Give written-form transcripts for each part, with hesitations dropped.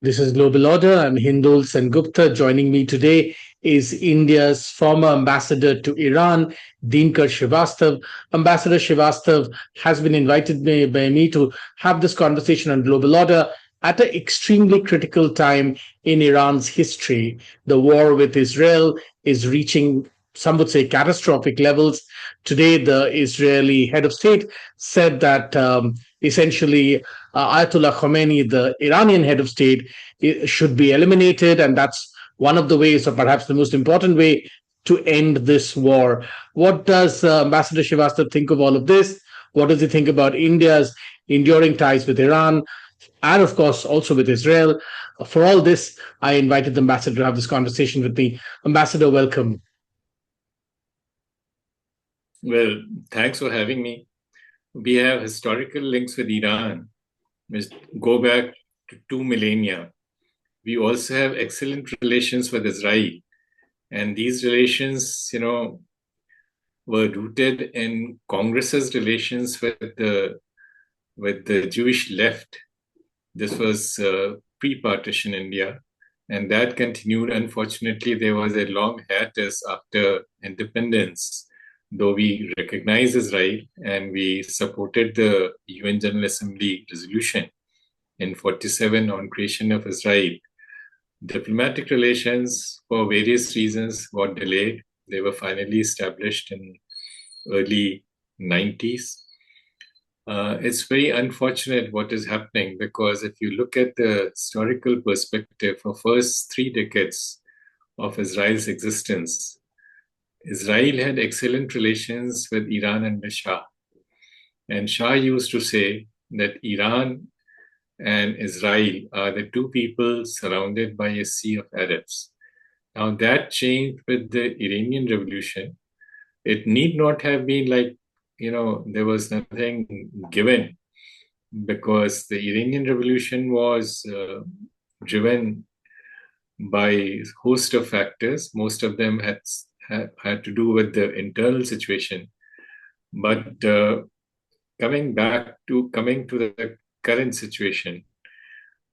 This is Global Order. I'm Hindol Sengupta. Joining me today is India's former ambassador to Iran, Dinkar Srivastava. Ambassador Srivastava has been invited by me to have this conversation on Global Order at an extremely critical time in Iran's history. The war with Israel is reaching, some would say, catastrophic levels. Today, the Israeli head of state said that essentially Ayatollah Khamenei, the Iranian head of state, should be eliminated. And that's one of the ways, or perhaps the most important way, to end this war. What does Ambassador Srivastava think of all of this? What does he think about India's enduring ties with Iran? And of course, also with Israel. For all this, I invited the ambassador to have this conversation with me. Ambassador, welcome. Well, thanks for having me. We have historical links with Iran, which go back to 2 millennia. We also have excellent relations with Israel. And these relations, were rooted in Congress's relations with the Jewish left. This was pre-partition India. And that continued. Unfortunately, there was a long hiatus after independence, though we recognize Israel and we supported the UN General Assembly resolution in 1947 on creation of Israel. Diplomatic relations, for various reasons, got delayed. They were finally established in early 90s. It's very unfortunate what is happening, because if you look at the historical perspective for first 3 decades of Israel's existence, Israel had excellent relations with Iran and the Shah. And Shah used to say that Iran and Israel are the 2 people surrounded by a sea of Arabs. Now that changed with the Iranian Revolution. It need not have been like, there was nothing given, because the Iranian Revolution was driven by a host of factors. Most of them had to do with the internal situation. But coming to the current situation,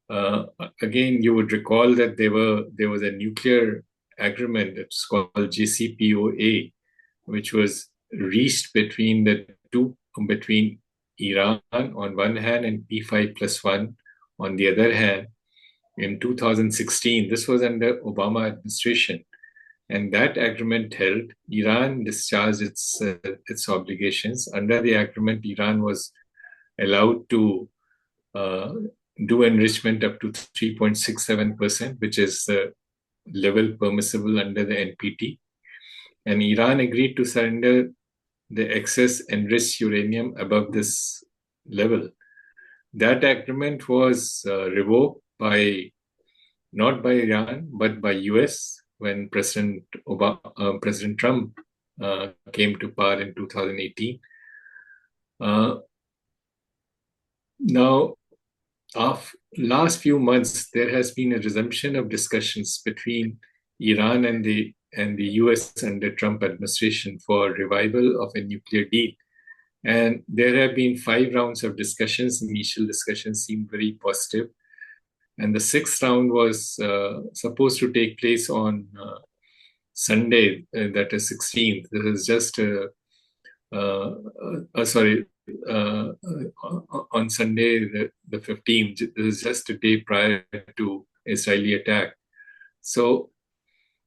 again, you would recall that there was a nuclear agreement. It's called JCPOA, which was reached between Iran on one hand and P5+1 on the other hand in 2016. This was under Obama administration. And that agreement held. Iran discharged its obligations. Under the agreement, Iran was allowed to do enrichment up to 3.67%, which is the level permissible under the NPT. And Iran agreed to surrender the excess enriched uranium above this level. That agreement was revoked not by Iran, but by US when President Trump came to power in 2018. Now, last few months, there has been a resumption of discussions between Iran and the US and the Trump administration for revival of a nuclear deal. And there have been 5 rounds of discussions. Initial discussions seemed very positive. And the 6th round was supposed to take place on Sunday, that is 16th. This is just on Sunday, the 15th. This is just a day prior to Israeli attack. So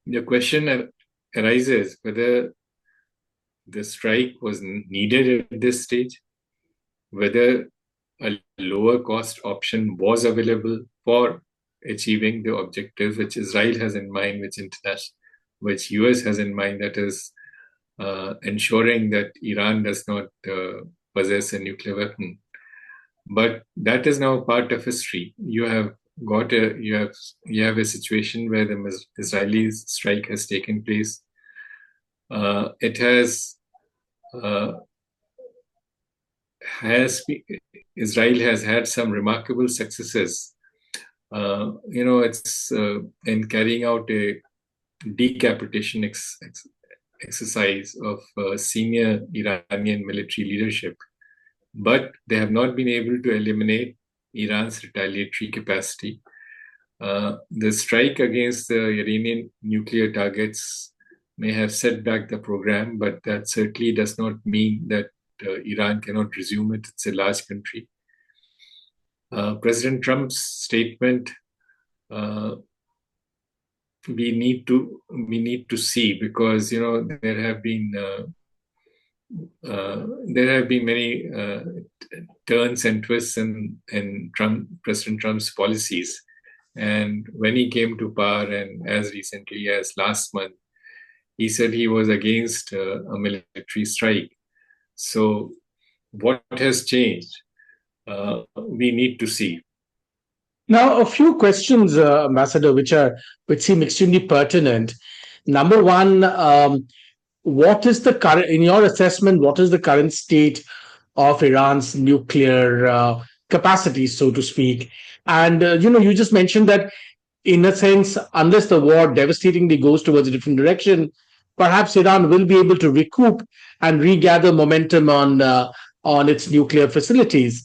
the question arises whether the strike was needed at this stage, whether a lower cost option was available for achieving the objectives which Israel has in mind, which US has in mind, that is ensuring that Iran does not possess a nuclear weapon. But that is now part of history. You have a situation where the Israeli strike has taken place. Israel has had some remarkable successes. It's in carrying out a decapitation exercise of senior Iranian military leadership, but they have not been able to eliminate Iran's retaliatory capacity. The strike against the Iranian nuclear targets may have set back the program, but that certainly does not mean that Iran cannot resume it. It's a large country. President Trump's statement, we need to see, because there have been many turns and twists in President Trump's policies. And when he came to power, and as recently as last month, he said he was against a military strike. So what has changed? We need to see. Now, a few questions, Ambassador, which seem extremely pertinent. Number one, what is the current, in your assessment, what is the current state of Iran's nuclear capacity, so to speak? And you just mentioned that, in a sense, unless the war devastatingly goes towards a different direction, perhaps Iran will be able to recoup and regather momentum on its nuclear facilities.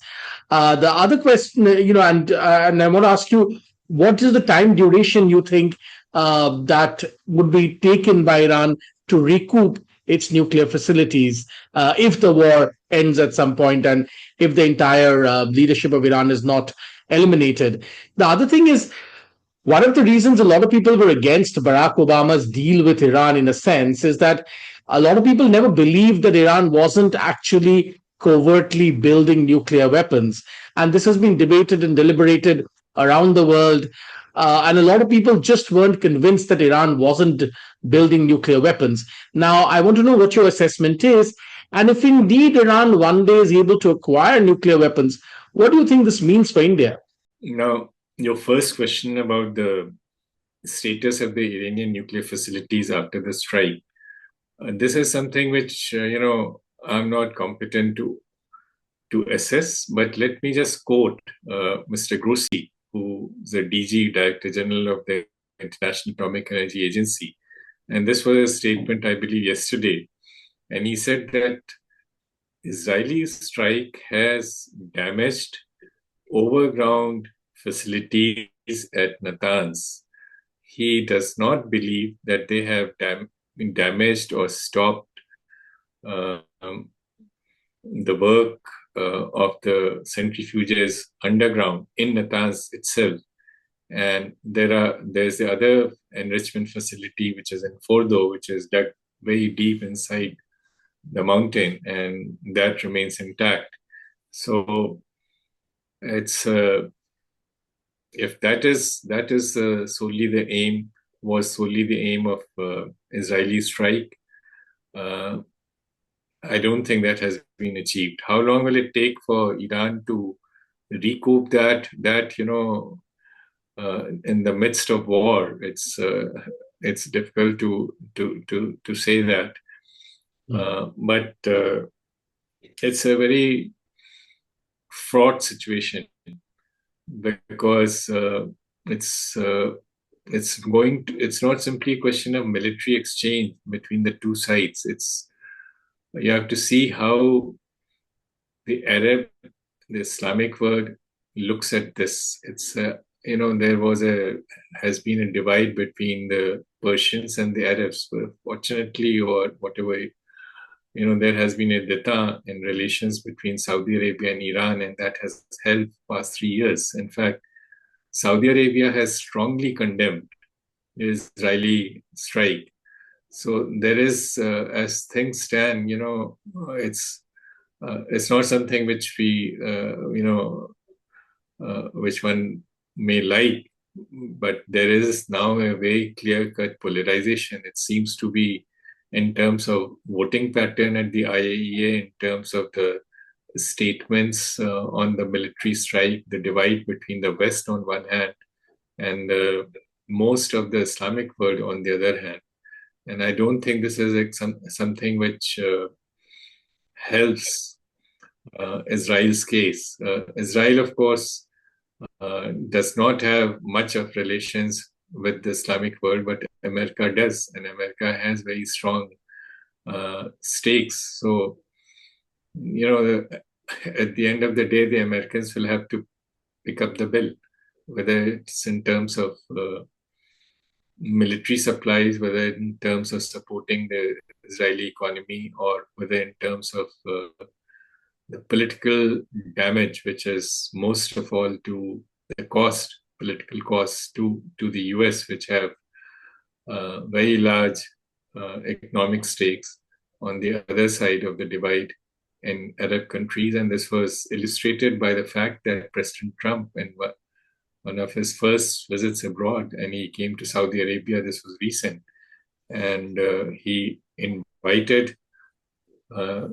The other question, and I want to ask you, what is the time duration you think that would be taken by Iran to recoup its nuclear facilities if the war ends at some point, and if the entire leadership of Iran is not eliminated? The other thing is, one of the reasons a lot of people were against Barack Obama's deal with Iran, in a sense, is that a lot of people never believed that Iran wasn't actually covertly building nuclear weapons. And this has been debated and deliberated around the world. And a lot of people just weren't convinced that Iran wasn't building nuclear weapons. Now, I want to know what your assessment is. And if indeed Iran one day is able to acquire nuclear weapons, what do you think this means for India? Now, your first question about the status of the Iranian nuclear facilities after the strike. This is something which, I'm not competent to assess, but let me just quote Mr. Grossi, who is the DG, Director General of the International Atomic Energy Agency. And this was a statement, I believe, yesterday. And he said that Israeli strike has damaged overground facilities at Natanz. He does not believe that they have been damaged or stopped the work of the centrifuges underground in Natanz itself. And there's the other enrichment facility, which is in Fordo, which is dug very deep inside the mountain, and that remains intact. So it's if that is solely the aim of Israeli strike, I don't think that has been achieved. How long will it take for Iran to recoup that in the midst of war? It's difficult to say that, but it's a very fraught situation, because it's not simply a question of military exchange between the two sides. You have to see how the Islamic world looks at this. There has been a divide between the Persians and the Arabs. Fortunately, or whatever, there has been a deter in relations between Saudi Arabia and Iran, and that has held past 3 years. In fact, Saudi Arabia has strongly condemned the Israeli strike. So there is, as things stand, it's not something which which one may like, but there is now a very clear-cut polarization. It seems to be in terms of voting pattern at the IAEA, in terms of the statements on the military strike, the divide between the West on one hand and most of the Islamic world on the other hand. And I don't think this is something which helps Israel's case. Israel, of course, does not have much of relations with the Islamic world, but America does, and America has very strong stakes. So, at the end of the day, the Americans will have to pick up the bill. whether it's in terms of military supplies, whether in terms of supporting the Israeli economy, or whether in terms of the political damage, which is most of all to the political costs to the US, which have very large economic stakes on the other side of the divide in Arab countries. And this was illustrated by the fact that President Trump, in one of his first visits abroad, and he came to Saudi Arabia, this was recent, and he invited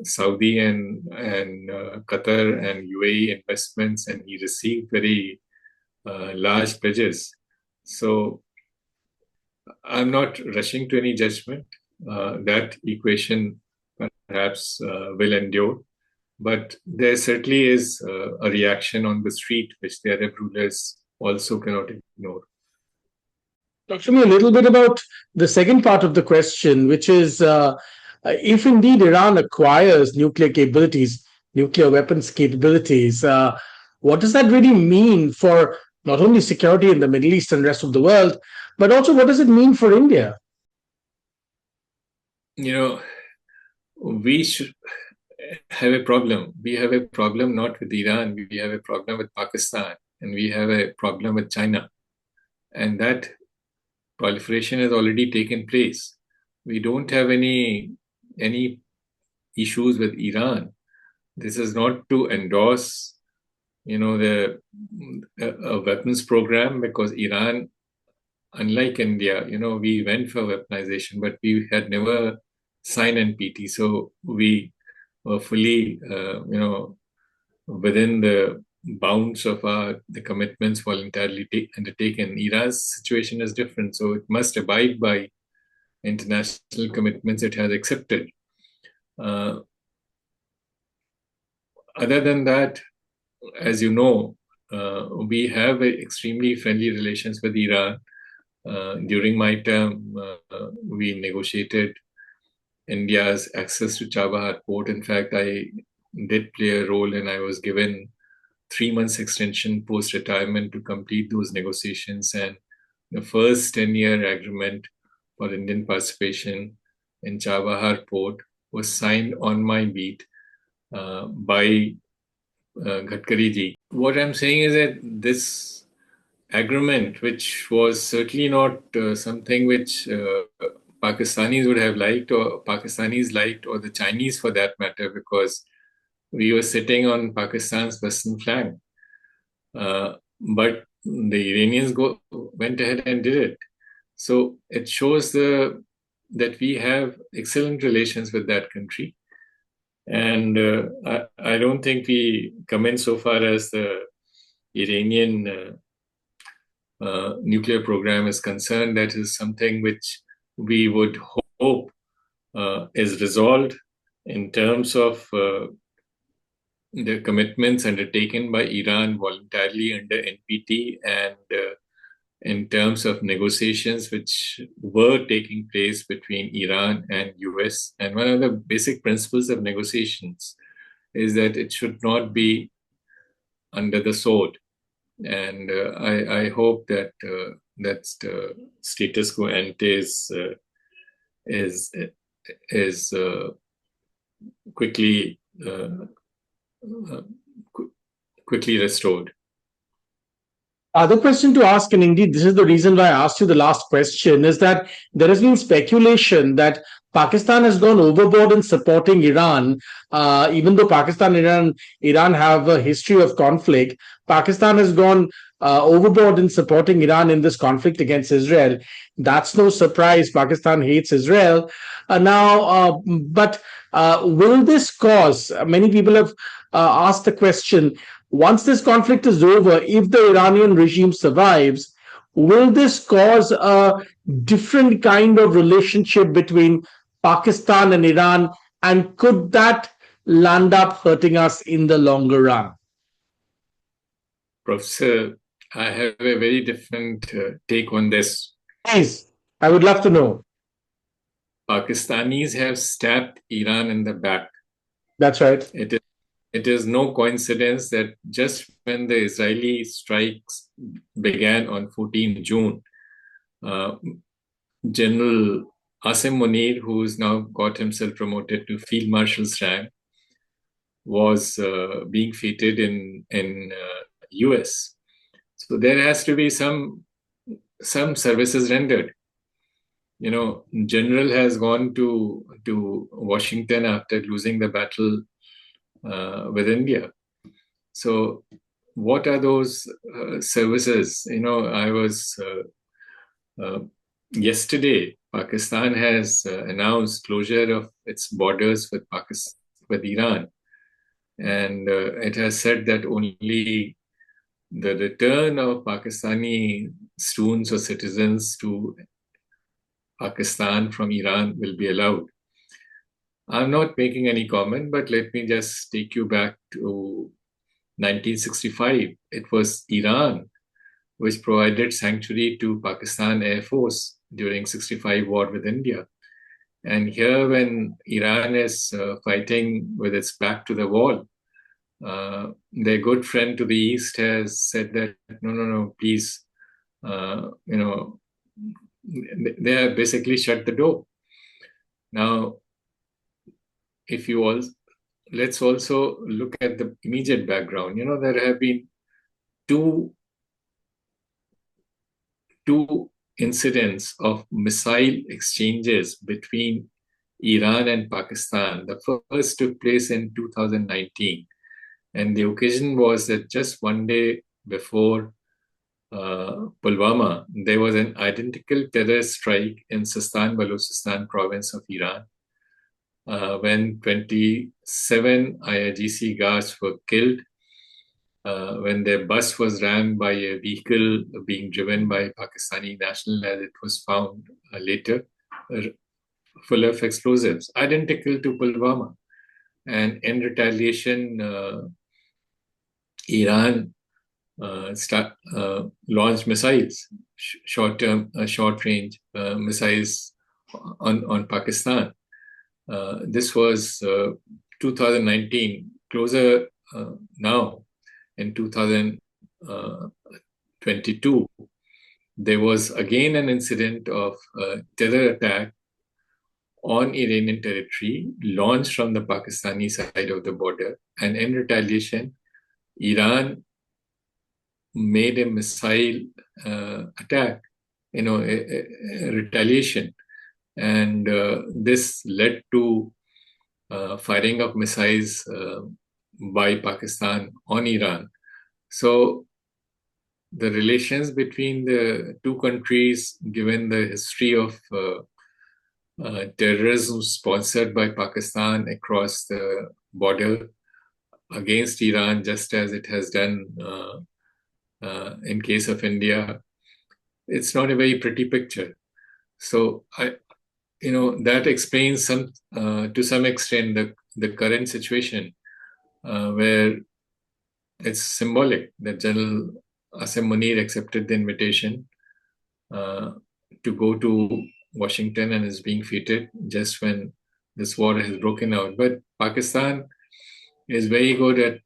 Saudi and Qatar and UAE investments, and he received very large pledges. So I'm not rushing to any judgment. That equation perhaps will endure, but there certainly is a reaction on the street, which the Arab rulers also cannot ignore. Talk to me a little bit about the second part of the question, which is if indeed Iran acquires nuclear capabilities, nuclear weapons capabilities, what does that really mean for not only security in the Middle East and rest of the world, but also what does it mean for India? You know, we should have a problem. We have a problem not with Iran, we have a problem with Pakistan, and we have a problem with China. And that proliferation has already taken place. We don't have any issues with Iran. This is not to endorse, the weapons program, because Iran, unlike India, we went for weaponization, but we had never signed NPT. So we were fully, within the bounds of the commitments voluntarily undertaken. Iran's situation is different, so it must abide by international commitments it has accepted. Other than that, as you know, we have extremely friendly relations with Iran. During my term, we negotiated India's access to Chabahar port. In fact, I did play a role, and I was given 3 months extension post-retirement to complete those negotiations. And the first 10-year agreement for Indian participation in Chabahar port was signed on my beat by Gadkari ji. What I'm saying is that this agreement, which was certainly not something which Pakistanis would have liked, or Pakistanis liked, or the Chinese for that matter, because we were sitting on Pakistan's western flank. But the Iranians went ahead and did it. So it shows that we have excellent relations with that country. And I don't think we come in so far as the Iranian nuclear program is concerned. That is something which we would hope is resolved in terms of the commitments undertaken by Iran voluntarily under NPT, and in terms of negotiations which were taking place between Iran and US. And one of the basic principles of negotiations is that it should not be under the sword. And I hope that that's the status quo ante is quickly restored. Other question to ask, and indeed this is the reason why I asked you the last question, is that there has been speculation that Pakistan has gone overboard in supporting Iran, even though Pakistan and Iran have a history of conflict. Pakistan has gone overboard in supporting Iran in this conflict against Israel. That's no surprise. Pakistan hates Israel but will this cause? Many people have asked the question: once this conflict is over, if the Iranian regime survives, will this cause a different kind of relationship between Pakistan and Iran? And could that land up hurting us in the longer run? Professor, I have a very different take on this. Please, I would love to know. Pakistanis have stabbed Iran in the back. That's right. It it is no coincidence that just when the Israeli strikes began on 14 June, General Asim Munir, who's now got himself promoted to Field Marshal's rank, was being feted in US. So there has to be some services rendered. General has gone to Washington after losing the battle with India. So what are those services? I was yesterday, Pakistan has announced closure of its borders with Iran, and it has said that only the return of Pakistani students or citizens to Pakistan from Iran will be allowed. I'm not making any comment, but let me just take you back to 1965. It was Iran which provided sanctuary to Pakistan Air Force during 65 war with India. And here, when Iran is fighting with its back to the wall, their good friend to the east has said that no, please, they have basically shut the door. Now, if you all, let's also look at the immediate background. There have been two incidents of missile exchanges between Iran and Pakistan. The first took place in 2019, and the occasion was that just one day before Pulwama, there was an identical terrorist strike in Sistan Balochistan province of Iran, when 27 IRGC guards were killed, when their bus was rammed by a vehicle being driven by Pakistani national, as it was found later, full of explosives, identical to Pulwama. And in retaliation, Iran launched missiles, short-range missiles on Pakistan. This was 2019. Closer now, in 2022, there was again an incident of terror attack on Iranian territory launched from the Pakistani side of the border. And in retaliation, Iran made a missile attack, a retaliation. And this led to firing of missiles by Pakistan on Iran. So the relations between the two countries, given the history of terrorism sponsored by Pakistan across the border against Iran, just as it has done in case of India, it's not a very pretty picture. So that explains to some extent the current situation, where it's symbolic that General Asim Munir accepted the invitation to go to Washington and is being feted just when this war has broken out. But Pakistan is very good at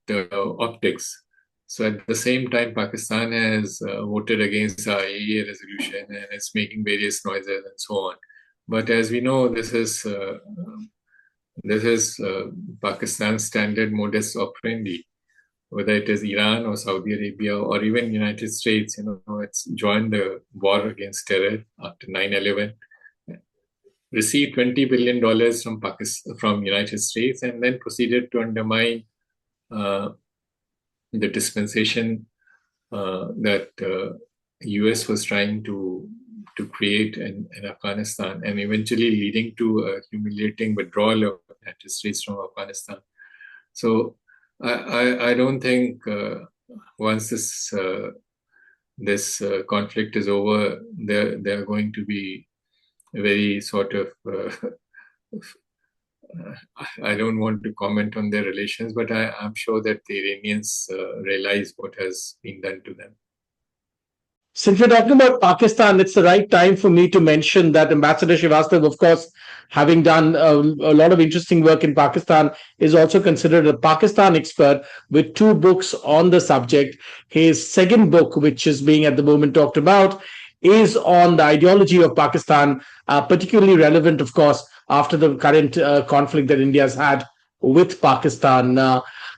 optics. So at the same time, Pakistan has voted against the IAEA resolution and it's making various noises and so on. But as we know, this is Pakistan's standard modus operandi. Whether it is Iran or Saudi Arabia or even United States, it's joined the war against terror after 9/11, received $20 billion from United States, and then proceeded to undermine the dispensation that US was trying to create in Afghanistan, and eventually leading to a humiliating withdrawal of the United States from Afghanistan. So I don't think once this conflict is over, they're going to be very sort of I don't want to comment on their relations, but I'm sure that the Iranians realize what has been done to them. Since we're talking about Pakistan, it's the right time for me to mention that Ambassador Srivastava, of course, having done a lot of interesting work in Pakistan, is also considered a Pakistan expert with two books on the subject. His second book, which is being at the moment talked about, is on the ideology of Pakistan, particularly relevant, of course, after the current conflict that India has had with Pakistan.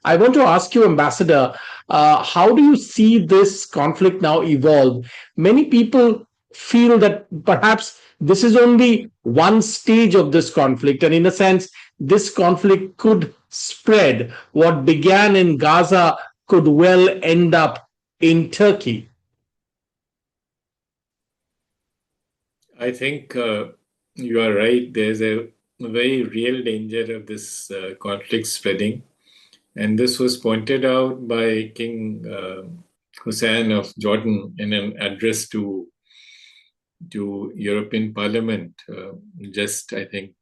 I want to ask you, Ambassador, how do you see this conflict now evolve? Many people feel that perhaps this is only one stage of this conflict, and in a sense, this conflict could spread. What began in Gaza could well end up in Turkey. I think you are right. There's a very real danger of this conflict spreading. And this was pointed out by King Hussein of Jordan in an address to European Parliament just, I think,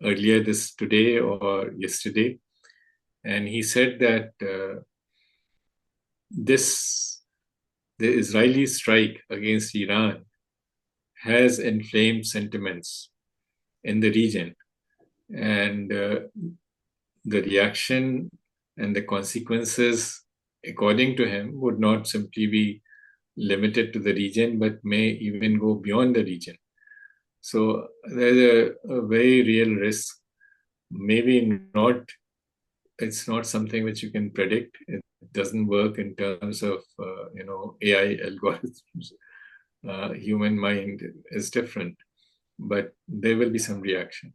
earlier this today or yesterday. And he said that the Israeli strike against Iran has inflamed sentiments in the region. And the reaction and the consequences, according to him, would not simply be limited to the region, but may even go beyond the region. So there's a very real risk. Maybe not, it's not something which you can predict. It doesn't work in terms of, AI algorithms. Human mind is different, but there will be some reaction.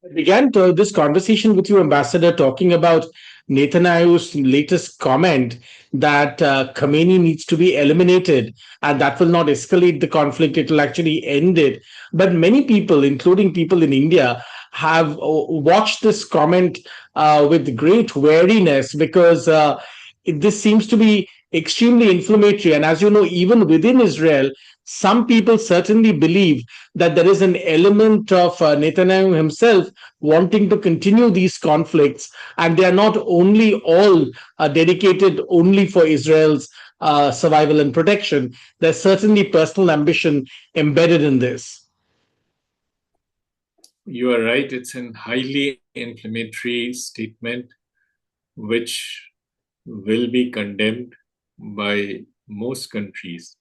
I began this conversation with you, Ambassador, talking about Netanyahu's latest comment that Khamenei needs to be eliminated and that will not escalate the conflict, it will actually end it. But many people, including people in India, have watched this comment with great wariness because this seems to be extremely inflammatory. And as you know, even within Israel, some people certainly believe that there is an element of Netanyahu himself wanting to continue these conflicts, and they are not only all dedicated only for Israel's survival and protection. There's certainly personal ambition embedded in this. You are right. It's a highly inflammatory statement which will be condemned by most countries.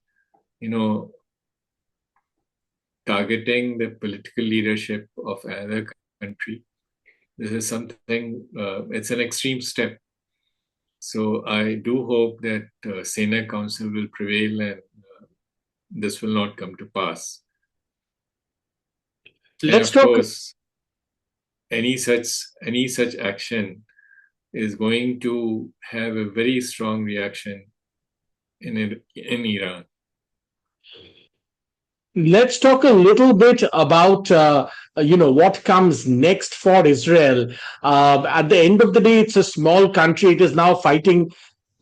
Targeting the political leadership of another country. This is something, it's an extreme step. So I do hope that Sena Council will prevail and this will not come to pass. Let's of talk. Course, any such action is going to have a very strong reaction in Iran. Let's talk a little bit about what comes next for Israel. At the end of the day, it's a small country. It is now fighting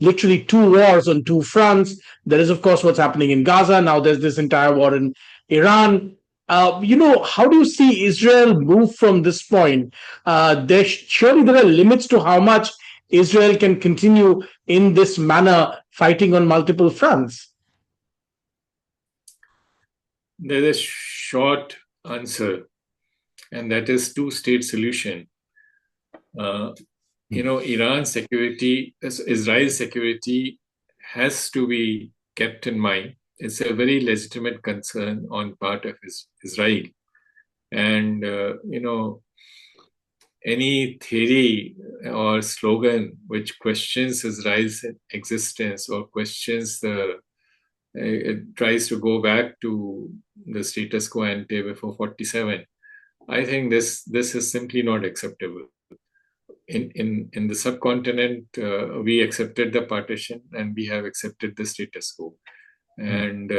literally two wars on two fronts. There is, of course, what's happening in Gaza. Now there's this entire war in Iran. How do you see Israel move from this point? Surely there are limits to how much Israel can continue in this manner, fighting on multiple fronts. There's a short answer, and that is two-state solution. Iran's security, Israel's security has to be kept in mind. It's a very legitimate concern on part of Israel. And, any theory or slogan which questions Israel's existence or questions it tries to go back to the status quo ante before 47. I think this is simply not acceptable. In the subcontinent, we accepted the partition and we have accepted the status quo. And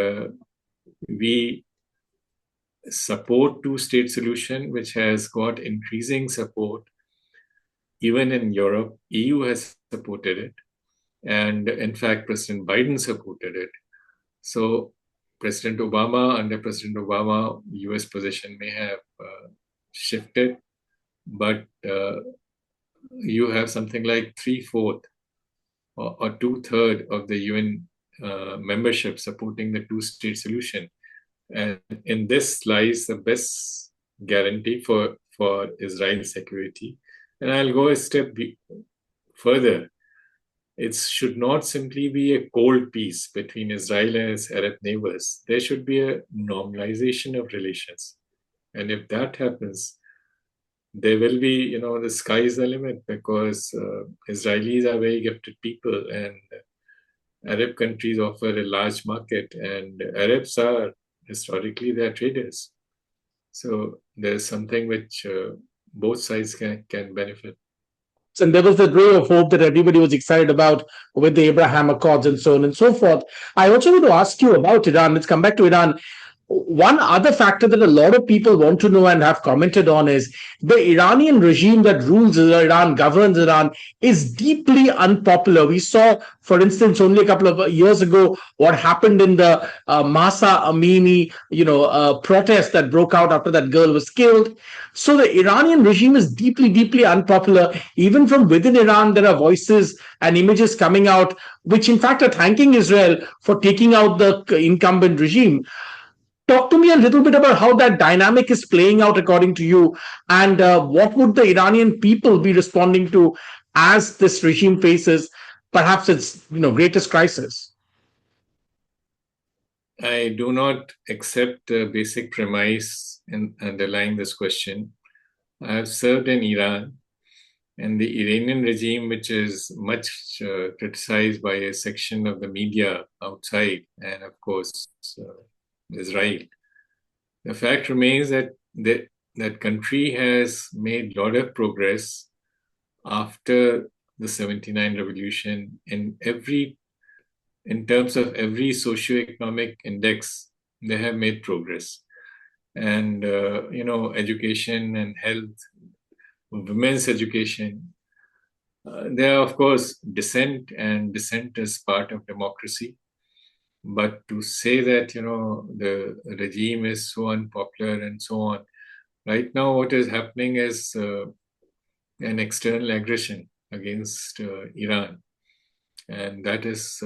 we support two-state solution, which has got increasing support. Even in Europe, EU has supported it. And in fact, President Biden supported it. So under President Obama, US position may have shifted, but you have something like 3/4 or 2/3 of the UN membership supporting the two-state solution. And in this lies the best guarantee for Israel's security. And I'll go a step further. It should not simply be a cold peace between Israel and its Arab neighbors. There should be a normalization of relations. And if that happens, there will be, the sky is the limit, because Israelis are very gifted people and Arab countries offer a large market, and Arabs are historically they are traders. So there's something which both sides can benefit. And there was that ray of hope that everybody was excited about with the Abraham Accords and so on and so forth. I also want to ask you about Iran. Let's come back to Iran. One other factor that a lot of people want to know and have commented on is the Iranian regime that rules Iran, governs Iran, is deeply unpopular. We saw, for instance, only a couple of years ago, what happened in the Mahsa Amini, protest that broke out after that girl was killed. So the Iranian regime is deeply, deeply unpopular. Even from within Iran, there are voices and images coming out, which in fact are thanking Israel for taking out the incumbent regime. Talk to me a little bit about how that dynamic is playing out according to you, and what would the Iranian people be responding to as this regime faces perhaps its greatest crisis? I do not accept the basic premise in underlying this question. I have served in Iran, and the Iranian regime, which is much criticized by a section of the media outside, and of course Israel. The fact remains that that country has made a lot of progress after the 79 revolution in terms of every socioeconomic index. They have made progress, and education and health, women's education. There are, of course, dissent, and dissent is part of democracy. But to say that, the regime is so unpopular and so on, right now what is happening is an external aggression against Iran. And that is,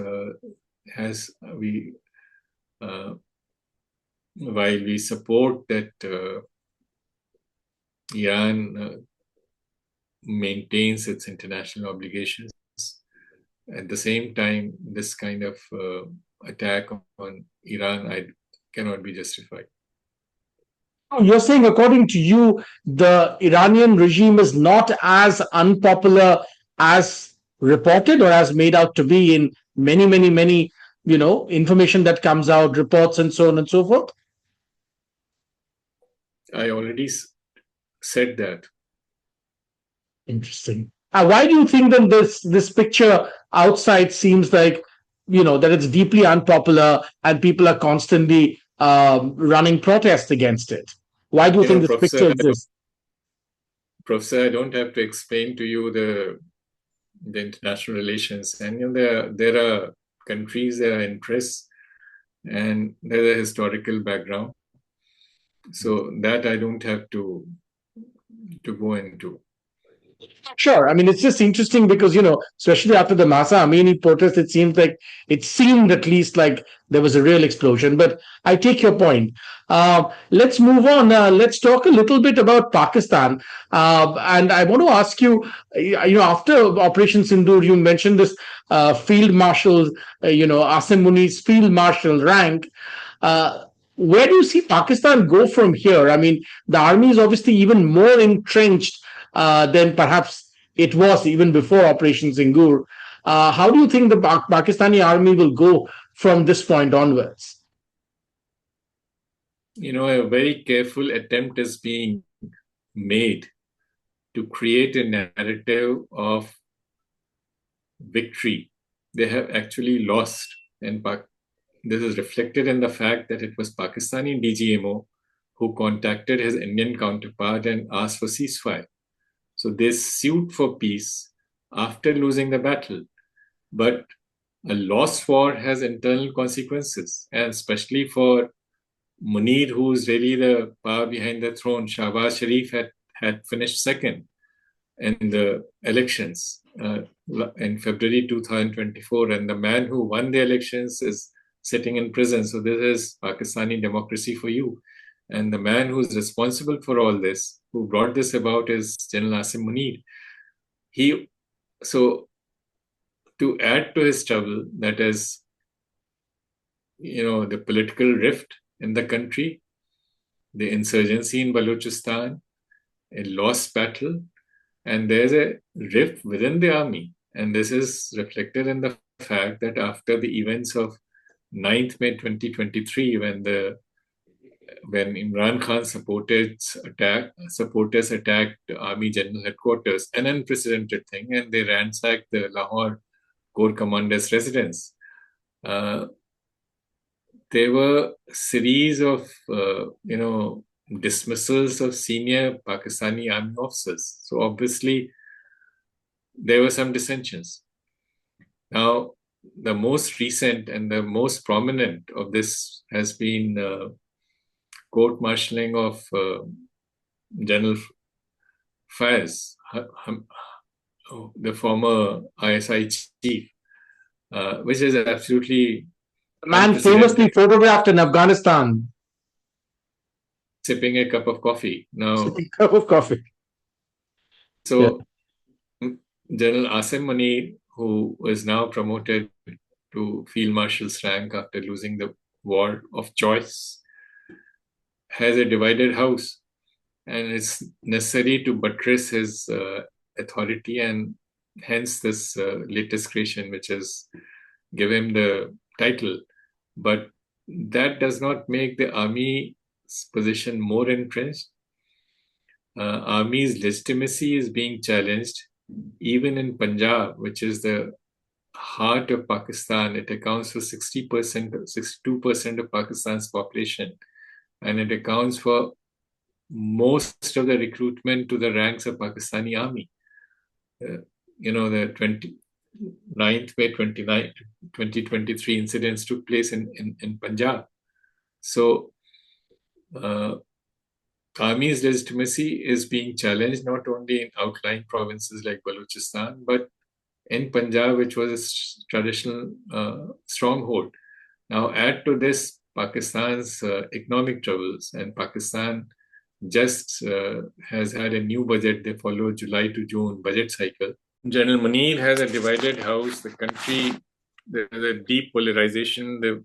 while we support that Iran maintains its international obligations, at the same time, this kind of attack on Iran cannot be justified. You're saying, according to you, the Iranian regime is not as unpopular as reported or as made out to be in many, many, many, information that comes out, reports and so on and so forth? I already said that. Interesting. Why do you think then this picture outside seems like, that it's deeply unpopular and people are constantly running protests against it? Why do you think this picture exists? Professor, I don't have to explain to you the international relations. And there are countries, there are interests, and there's a historical background. So that I don't have to go into. Sure. I mean, it's just interesting because, especially after the Mahsa Amini protest, it seemed at least like there was a real explosion. But I take your point. Let's move on. Let's talk a little bit about Pakistan. And I want to ask you, after Operation Sindoor, you mentioned this Field Marshal, Asim Muni's Field Marshal rank. Where do you see Pakistan go from here? I mean, the army is obviously even more entrenched than perhaps it was even before Operation Sindoor. How do you think the Pakistani army will go from this point onwards? A very careful attempt is being made to create a narrative of victory. They have actually lost, and this is reflected in the fact that it was Pakistani DGMO who contacted his Indian counterpart and asked for ceasefire. So they sued for peace after losing the battle. But a lost war has internal consequences, and especially for Munir, who's really the power behind the throne. Shahbaz Sharif had finished second in the elections. in February 2024, and the man who won the elections is sitting in prison. So this is Pakistani democracy for you. And the man who's responsible for all this, who brought this about, is General Asim Munir. So to add to his trouble, that is, the political rift in the country, the insurgency in Balochistan, a lost battle, and there's a rift within the army. And this is reflected in the fact that after the events of 9th May 2023, when Imran Khan's supporters attacked the army general headquarters, an unprecedented thing, and they ransacked the Lahore Corps commander's residence. There were a series of, dismissals of senior Pakistani army officers. So obviously, there were some dissensions. Now, the most recent and the most prominent of this has been court-martialing of General Faiz, the former ISI chief, which is absolutely... The man famously photographed in Afghanistan. Sipping a cup of coffee. Sipping a cup of coffee. So, yeah. General Asim Munir, who is now promoted to Field Marshal's rank after losing the war of choice, has a divided house, and it's necessary to buttress his authority, and hence this latest creation, which is give him the title. But that does not make the army's position more entrenched. Army's legitimacy is being challenged, even in Punjab, which is the heart of Pakistan. It accounts for 62% of Pakistan's population, and it accounts for most of the recruitment to the ranks of Pakistani army. The 9th May 2023 incidents took place in Punjab. So, army's legitimacy is being challenged not only in outlying provinces like Balochistan, but in Punjab, which was a traditional stronghold. Now, add to this Pakistan's economic troubles, and Pakistan just has had a new budget. They follow July to June budget cycle. General Munir has a divided house. The country, there is a deep polarization. The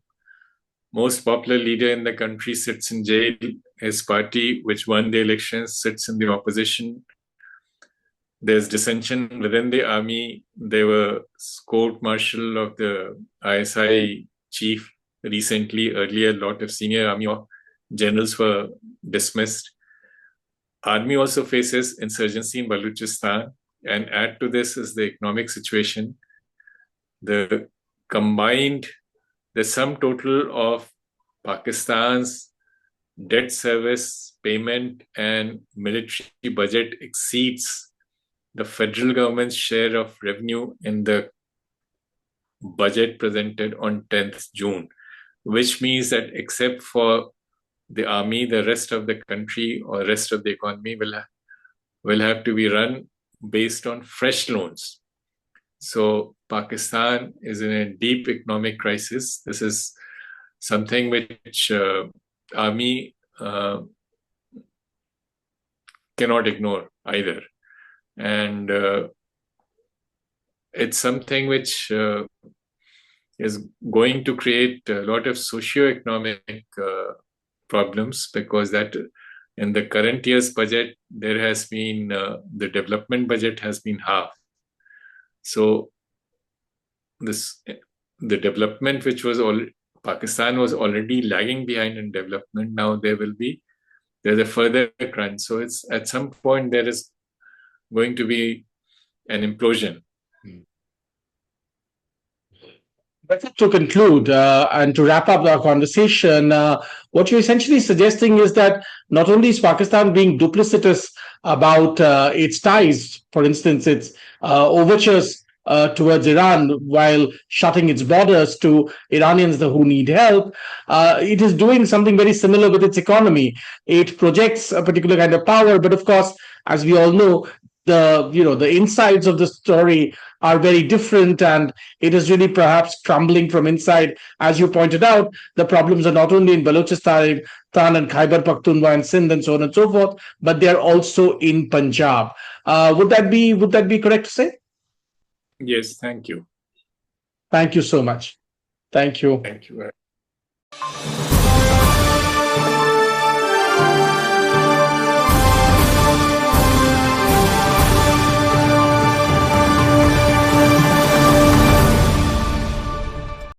most popular leader in the country sits in jail. His party, which won the elections, sits in the opposition. There's dissension within the army. There were court-martial of the ISI chief recently. Earlier, a lot of senior army generals were dismissed. Army also faces insurgency in Balochistan. And add to this is the economic situation. The sum total of Pakistan's debt service payment and military budget exceeds the federal government's share of revenue in the budget presented on 10th June, which means that except for the army, the rest of the country or rest of the economy will have to be run based on fresh loans. So Pakistan is in a deep economic crisis. This is something which army cannot ignore either. And it's something which is going to create a lot of socio-economic problems, because that in the current year's budget, there has been, the development budget has been halved. So the development, which was Pakistan was already lagging behind in development, now there's a further crunch. So it's at some point there is going to be an implosion. But to conclude and to wrap up our conversation, what you're essentially suggesting is that not only is Pakistan being duplicitous about its ties, for instance, its overtures towards Iran while shutting its borders to Iranians who need help, it is doing something very similar with its economy. It projects a particular kind of power, but of course, as we all know, the insides of the story are very different, and it is really perhaps crumbling from inside. As you pointed out, the problems are not only in Balochistan and Khyber Pakhtunkhwa and Sindh and so on and so forth, but they are also in Punjab. Would that be correct to say? Yes, thank you. Thank you so much. Thank you. Thank you.